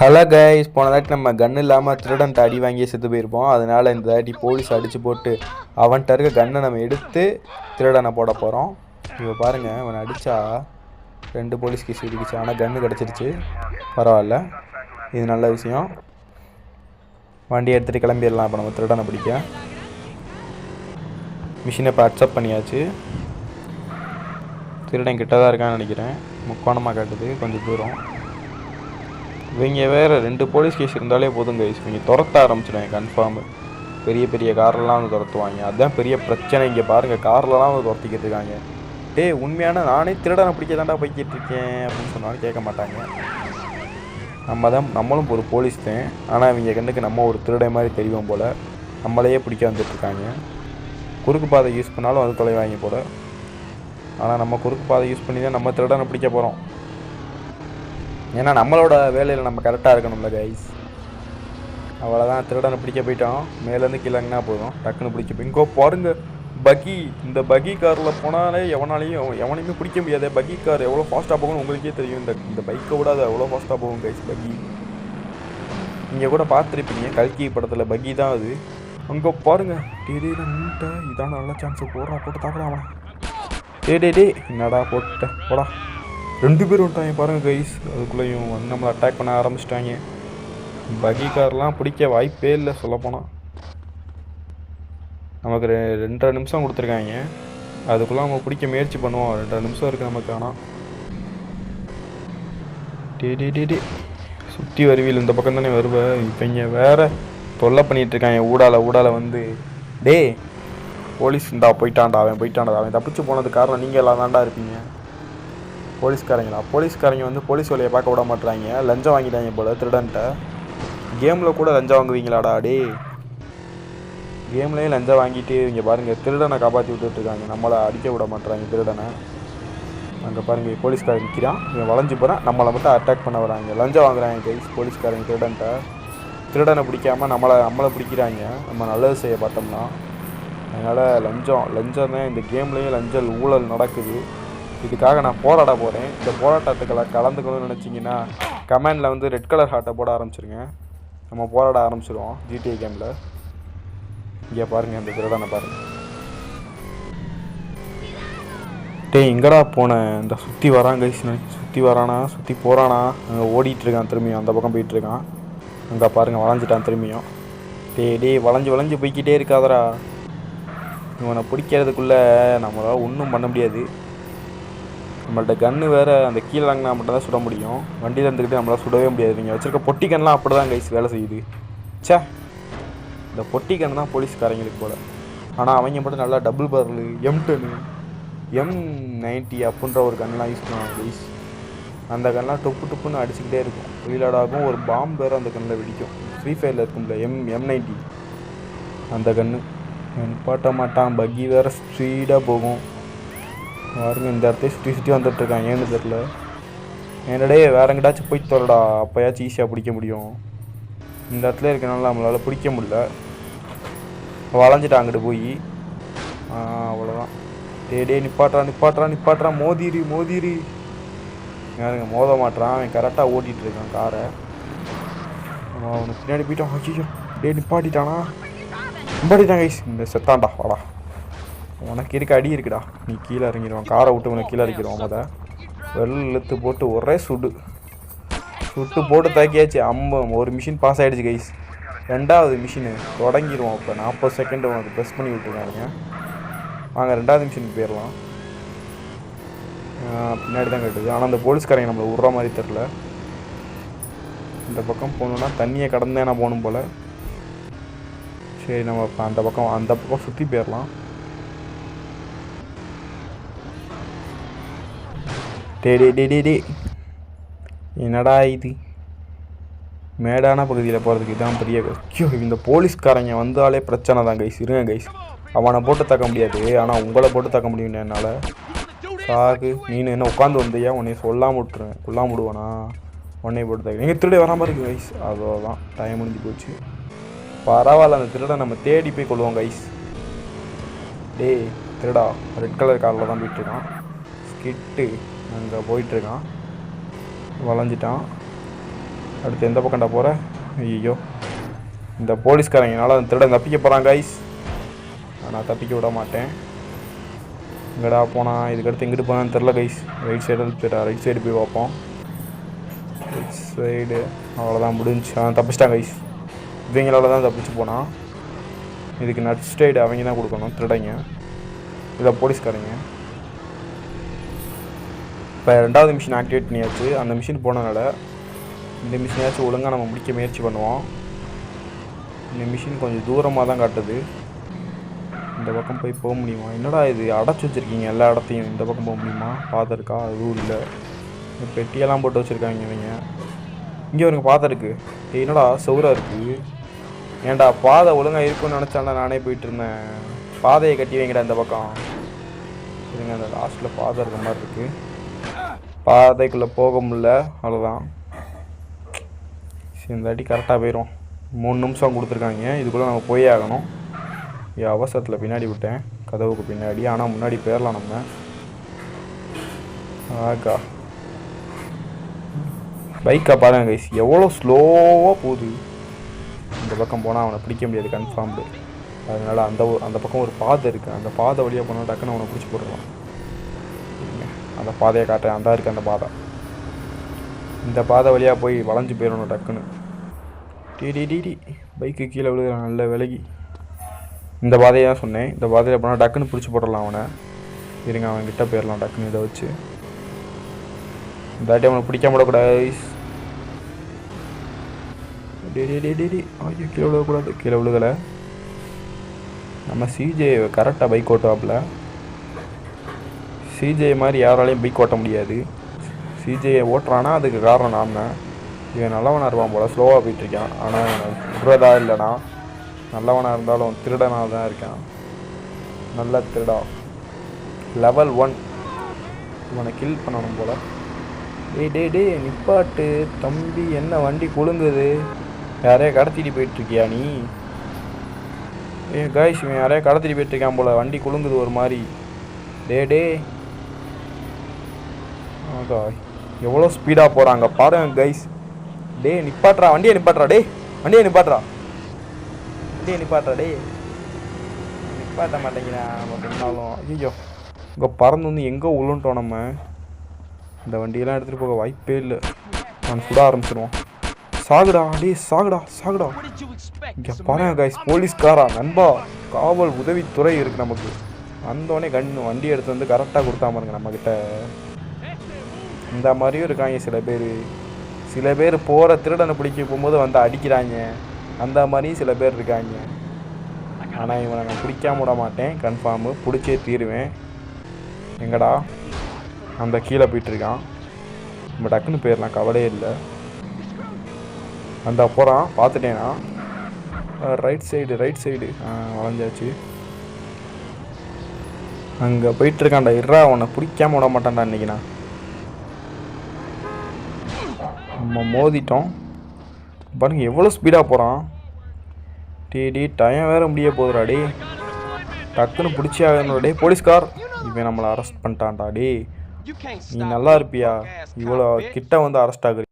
Hello guys, போன தாட்டி நம்ம கன் இல்லாமல் திருடன்ட்ட அடி வாங்கி செத்து போயிருப்போம். அதனால் இந்த தாட்டி போலீஸ் அடித்து போட்டு அவன்கிட்ட இருக்க கன்னை நம்ம எடுத்து திருடனை போட போகிறோம். இப்போ பாருங்கள், அவனை அடித்தா 2 போலீஸ் கேஸ் இடிக்குச்சு. ஆனால் கன்று கிடச்சிருச்சு, பரவாயில்ல, இது நல்ல விஷயம். வண்டியை எடுத்துகிட்டு கிளம்பிடலாம். இப்போ நம்ம திருடனை பிடிக்க மிஷினை இப்போ அக்செப்ட் பண்ணியாச்சு. திருடன் கிட்ட தான் இருக்கான்னு நினைக்கிறேன். முக்கோணமாக காட்டுது, கொஞ்சம் தூரம். இவங்க வேறு 2 போலீஸ் கேஸ் இருந்தாலே போதும் கைஸ், இவங்க துரத்த ஆரம்பிச்சிடுவாங்க கன்ஃபார்மு. பெரிய பெரிய கார்லாம் வந்து துரத்துவாங்க. அதுதான் பெரிய பிரச்சனை. இங்கே பாருங்கள், கார்லலாம் வந்து துரத்திக்கிட்டு இருக்காங்க. உண்மையான நானே திருடனை பிடிக்க தாண்டா போய்கிட்டு இருக்கேன் அப்படின்னு சொன்னாலும் கேட்க மாட்டாங்க. நம்மளும் ஒரு போலீஸ் தான், ஆனால் இவங்க கண்ணுக்கு நம்ம ஒரு திருடை மாதிரி தெரியும் போல். நம்மளையே பிடிக்க வந்துட்டுருக்காங்க. குறுக்கு பாதை யூஸ் பண்ணாலும் அது தொலைவாங்க போல். ஆனால் நம்ம குறுக்கு பாதை யூஸ் பண்ணி தான் நம்ம திருடனை பிடிக்க போகிறோம். ஏன்னா நம்மளோட வேலையில் நம்ம கரெக்டாக இருக்கணும்ல கைஸ். அவ்வளோதான், திருடனை பிடிக்க போயிட்டோம். மேலேருந்து கீழேங்கன்னா போதும், டக்குன்னு பிடிக்க போய். இங்கோ பாருங்க பக்கி. இந்த பக்கி காரில் போனாலே எவனையுமே பிடிக்க முடியாது. பக்கி கார் எவ்வளோ ஃபாஸ்ட்டாக போகணும்னு உங்களுக்கே தெரியும். இந்த பைக்கை விட அது எவ்வளோ ஃபாஸ்ட்டாக போகும் கைஸ் பக்கி. நீங்கள் கூட பார்த்துருப்பீங்க, கல்கி படத்தில் பக்கி தான் அது. அங்கே பாருங்க, இதான நல்ல சான்ஸு. போட்டு தாக்கலாமா? டே என்னடா போட்டேன் போடா. 2 பேர் வந்துட்டாங்க பாருங்கள் கைஸ். அதுக்குள்ளேயும் வந்து நம்மளை அட்டாக் பண்ண ஆரம்பிச்சிட்டாங்க. பகி கார்லாம் பிடிக்க வாய்ப்பே இல்லை சொல்லப்போனால். நமக்கு 2.5 நிமிஷம் கொடுத்துருக்காங்க. அதுக்குள்ளே நம்ம பிடிக்க முயற்சி பண்ணுவோம். 2.5 நிமிஷம் இருக்குது நமக்கு. ஆனால் டே சுற்றி வருவியில் இந்த பக்கம் தானே வருவேன். இப்போ இங்கே வேறு தொல்லை பண்ணிகிட்ருக்காங்க. ஊடால வந்து போலீஸ் போயிட்டான்டா அவன் தப்பிச்சு போனது காரணம் நீங்கள் எல்லாம் தாண்டா இருப்பீங்க. போலீஸ்காரங்க வந்து போலீஸ் வேலையை பார்க்க விட மாட்டுறாங்க. லஞ்சம் வாங்கிட்டாங்க போல் திருடன்ட்ட. கேமில் கூட லஞ்சம் வாங்குவீங்களாடா? கேம்லேயும் லஞ்சம் வாங்கிட்டு இங்கே பாருங்கள், திருடனை காப்பாற்றி விட்டுட்ருக்காங்க. நம்மளை அடிக்க விட மாட்டுறாங்க திருடனை. அங்கே பாருங்கள், போலீஸ்காரன் நிற்கிறான். இவன் வளைஞ்சு போகிறான். நம்மளை மட்டும் அட்டாக் பண்ண வராங்க. லஞ்சம் வாங்குறாங்க கைஸ் போலீஸ்காரங்க திருடன்ட்ட. திருடனை பிடிக்காமல் நம்மளை பிடிக்கிறாங்க. நம்ம நல்லது செய்ய பார்த்தோம்னா. அதனால் லஞ்சம் தான் இந்த கேம்லேயும் லஞ்சம் ஊழல் நடக்குது. இதுக்காக நான் போராட போகிறேன். இந்த போராட்டத்துக்களை கலந்துக்கணும்னு நினச்சிங்கன்னா கமெண்டில் வந்து ரெட் கலர் ஹார்ட்டை போட ஆரம்பிச்சிருங்க. நம்ம போராட ஆரம்பிச்சிடுவோம் GTA கேமில். இங்கே பாருங்கள், இந்த திருடனை பாருங்கள். எங்கடா போனேன்? இந்த சுற்றி வரான் கைஸ். சுற்றி போகிறானா? அங்கே ஓடிட்டுருக்கான். திரும்பியும் அந்த பக்கம் போயிட்டுருக்கான். அங்கே பாருங்கள், வளைஞ்சிட்டான் திரும்பியும். வளைஞ்சு போய்கிட்டே இருக்காதரா. இவனை பிடிக்கிறதுக்குள்ளே நம்மளால் ஒன்றும் பண்ண முடியாது. நம்மள்ட்ட கன்று வேறு. அந்த கீழே இறங்கினா மட்டும் தான் சுட முடியும். வண்டியில் இருந்துக்கிட்டு நம்மளால் சுடவே முடியாது. நீங்கள் வச்சுருக்க பொட்டி கன்லாம் அப்படி தான் கைஸ் வேலை செய்யுது. இந்த பொட்டி கன்று தான் போலீஸ்காரங்களுக்கு போல். ஆனால் அவங்க மட்டும் நல்லா டபுள் பர்லு, M10, M90 அப்படின்ற ஒரு கன்லாம் யூஸ் பண்ணுவாங்க கைஸ். அந்த கன்லாம் டொப்புன்னு அடிச்சுக்கிட்டே இருக்கும். ரீலோடாகும். ஒரு பாம்பு வேறு அந்த கன்னில் வெடிக்கும். ஃப்ரீ ஃபயரில் இருக்கும்ல M90, அந்த கன்று. நிப்பாட்ட மாட்டான். பக்கி வேறு ஸ்பீடாக போகும். பாருங்க, இந்த இடத்தையும் சுற்றி வந்துட்டுருக்கான். ஏன்னு தெரில. என்னடே வேற எங்கிட்டாச்சும் போய் தரடா, அப்போயாச்சும் ஈஸியாக பிடிக்க முடியும். இந்த இடத்துல இருக்கனால நம்மளால் பிடிக்க முடியல. வளைஞ்சிட்டான் அங்கிட்டு போய். அவ்வளோதான். நிப்பாட்டுறான். மோதிரு. யாருங்க மோத மாட்டுறான். அவன் கரெக்டாக ஓட்டிகிட்டு இருக்கான் காரை. அவனுக்கு பின்னாடி போயிட்டான். ஐயோ நிப்பாட்டிட்டான் கைஸ். இந்த செத்தான்டா. வாடா, உனக்கு இருக்க அடி இருக்குடா. நீ கீழே இறங்கிடுவான். காரை விட்டு உனக்கு கீழே இறக்கிடுவான். வெள்ளை இழுத்து போட்டு ஒரே சுட்டு போட்டு தாக்கியாச்சு. ஒரு மிஷின் பாஸ் ஆகிடுச்சு கைஸ். 2வது மிஷினு தொடங்கிடுவோம். இப்போ 40 செகண்ட் உனக்கு ப்ரெஸ் பண்ணி விட்டுருக்காங்க. வாங்க 2வது மிஷினுக்கு போயிடலாம். பின்னாடி தான் கட்டுது. ஆனால் அந்த போலீஸ்காரங்க நம்மளை விட்ற மாதிரி தெரில. இந்த பக்கம் போகணுன்னா தண்ணியை கடந்தே நான் போகணும் போல். சரி, நம்ம இப்போ அந்த பக்கம் சுற்றி போயிடலாம். டே என்னடா இது? மேடான பகுதியில் போகிறதுக்கு இதான் பெரிய. இந்த போலீஸ்காரங்க வந்தாலே பிரச்சனை தான் கைஸ். இருங்க கைஸ், அவனை போட்டு தாக்க முடியாது, ஆனால் உங்களை போட்டு தாக்க முடியும் என்னால். சாகு, நீனு என்ன உட்காந்து வந்தியா? உன்னை கொல்லாம விடுவானா? உன்னை போட்டு தாக்க. நீங்கள் திருட வராமல் இருக்கு கைஸ். அவ்வளோதான், டைம் முடிஞ்சு போச்சு. பரவாயில்ல, அந்த திருட நம்ம தேடி போய் கொள்வோம் கைஸ். திருடா ரெட் கலர் காரில் தான் போயிட்டுருக்கான். ஸ்கிட்டு அங்கே போயிட்டுருக்கான். வளைஞ்சிட்டான். அடுத்து எந்த பக்கம்டா போகிற? ஐயோ, இந்த போலீஸ்காரங்கனால அந்த திருடன் தப்பிக்க போகிறான் கைஸ். நான் தப்பிக்க விட மாட்டேன். இங்கடா போனால் இதுக்கடுத்து எங்கிட்டு போனான்னு தெரில கைஸ். ரைட் சைடு போய் பார்ப்போம். ரைட் சைடு அவ்வளோதான் முடிஞ்சு. தப்பிச்சிட்டான் கைஸ். இவங்களால தான் தப்பிச்சு போனான். இதுக்கு நட் சைடு அவங்க தான் கொடுக்கணும், திருடைங்க. இதில் போலீஸ்காரங்க. இப்போ 2வது மிஷின் ஆக்டிவேட் பண்ணியாச்சு. அந்த மிஷின் போனனால இந்த மிஷினாச்சும் ஒழுங்காக நம்ம முடிக்க முயற்சி பண்ணுவோம். இந்த மிஷின் கொஞ்சம் தூரமாக தான் காட்டுது. இந்த பக்கம் போய் போக முடியுமா? என்னடா இது அடைச்சி வச்சுருக்கீங்க எல்லா இடத்தையும். இந்த பக்கம் போக முடியுமா? பார்த்துருக்கா? அதுவும் இல்லை. பெட்டியெல்லாம் போட்டு வச்சுருக்காங்க இவங்க. இங்கே ஒருங்க பார்த்துருக்கு. என்னடா சவுராக இருக்குது. ஏன்டா பாதை ஒழுங்காக இருக்குன்னு நினச்சாண்டா நானே போயிட்டு இருந்தேன். பாதையை கட்டி வைங்கடா இந்த பக்கம். இதுங்க அந்த லாஸ்ட்டில் பாதை இருக்கிற மாதிரி இருக்குது. பாதைக்குள்ளே போக முடில, அவ்வளோதான். சரி, இந்த வாட்டி கரெக்டாக போயிடும். 3 நிமிஷம் கொடுத்துருக்காங்க. இதுக்குள்ளே நம்ம போயே ஆகணும். அவசரத்தில் பின்னாடி விட்டேன், கதவுக்கு பின்னாடி. ஆனால் முன்னாடி போயிடலாம் நம்ம. ஆகா, பைக்கை பாருங்க கைஸ், எவ்வளோ ஸ்லோவாக போகுது. இந்த பக்கம் போனால் அவனை பிடிக்க முடியாது கன்ஃபார்ம்டு. அதனால் அந்த பக்கம் ஒரு பாதை இருக்குது. அந்த பாதை வழியாக போனால் டக்குன்னு அவனை பிடிச்சி போட்டுடலாம். அந்த பாதையை காட்டுறேன். அந்த இருக்குது அந்த பாதை. இந்த பாதை வழியாக போய் வளைஞ்சு போயிடணும் டக்குன்னு. டிடி பைக்கு கீழே விழுகிறான் நல்ல விலகி. இந்த பாதையை தான் சொன்னேன். இந்த பாதையில் போனால் டக்குன்னு பிடிச்சி போட்டுடலாம் அவனை. இருங்க, அவன் கிட்டே போயிடலாம் டக்குன்னு இதை வச்சு. இந்த வாட்டி அவனை பிடிக்காம விடக்கூடாது. ஐயோ, கீழே விழுகக்கூடாது. கீழே விழுகலை. நம்ம சிஜே கரெக்டாக பைக் ஓட்டுவாப்பில். சிஜே மாதிரி யாராலையும் பைக் ஓட்ட முடியாது. சிஜே ஓட்டுறான்னா அதுக்கு காரணம் நான் தான். இவன் நல்லவனாக இருப்பான் போல், ஸ்லோவாக போயிட்டுருக்கான். ஆனால் விடுறதா இல்லைனா நல்லவனாக இருந்தாலும் திருடனாக தான் இருக்கான். நல்ல திருடா. லெவல் 1. இவனை கில் பண்ணணும் போல். டே நிப்பாட்டு தம்பி, என்ன வண்டி குலுங்குது? யாரையா கடத்திட்டு போயிட்டுருக்கியா நீ? கைஸ், இவன் யாரையா கடத்திட்டு போயிட்டுருக்கான் போல். வண்டி குலுங்குது ஒரு மாதிரி. டே ஆகா, எவ்வளோ ஸ்பீடாக போகிறாங்க பாருங்க கைஸ். நிப்பாட்றா வண்டியை, நிப்பாட்றா. வண்டியை நிப்பாட்றா. நிப்பாட்ட மாட்டேங்கிறா அப்படின்னாலும். ஐயோ, இங்கே பறந்து வந்து எங்கே உள்ளுன்ட்டோம் நம்ம. இந்த வண்டியெல்லாம் எடுத்துகிட்டு போக வாய்ப்பே இல்லை. நான் சுட ஆரம்பிச்சிடுவோம். சாகுடா. சாகுடா. இங்கே பாருங்க கைஸ், போலீஸ்காரா நண்பா, காவல் உதவித்துறை இருக்குது நமக்கு. வந்தோடனே வண்டி எடுத்து வந்து கரெக்டாக கொடுத்தா பாருங்க நம்மக்கிட்ட. இந்த மாதிரியும் இருக்காங்க சில பேர் போகிற திருடனை பிடிக்க போகும்போது வந்து அடிக்கிறாங்க. அந்த மாதிரியும் சில பேர் இருக்காங்க. ஆனால் இவனை நான் பிடிக்காம விட மாட்டேன். கன்ஃபார்மு பிடிச்சே தீருவேன். எங்கடா? அந்த கீழே போயிட்டுருக்கான். நம்ம டக்குன்னு போயிடலாம், கவலையே இல்லை. அந்த போகிறான், பார்த்துட்டேனா? Right side வளைஞ்சாச்சு. அங்கே போயிட்டுருக்கான்டா. அவனை பிடிக்காம விட மாட்டான்டா இன்றைக்கி. நான் நம்ம மோதிட்டோம் பாருங்க, எவ்வளோ ஸ்பீடாக போகிறான். டைம் வேறு முடிய போகுதுடா. டக்குன்னு பிடிச்சி ஆகணும்டா. போலீஸ்கார் இவன் நம்மளை அரெஸ்ட் பண்ணிட்டான்டா. நீ நல்லா இருப்பியா? இவ்வளோ கிட்ட வந்து அரெஸ்ட் ஆகுறீ?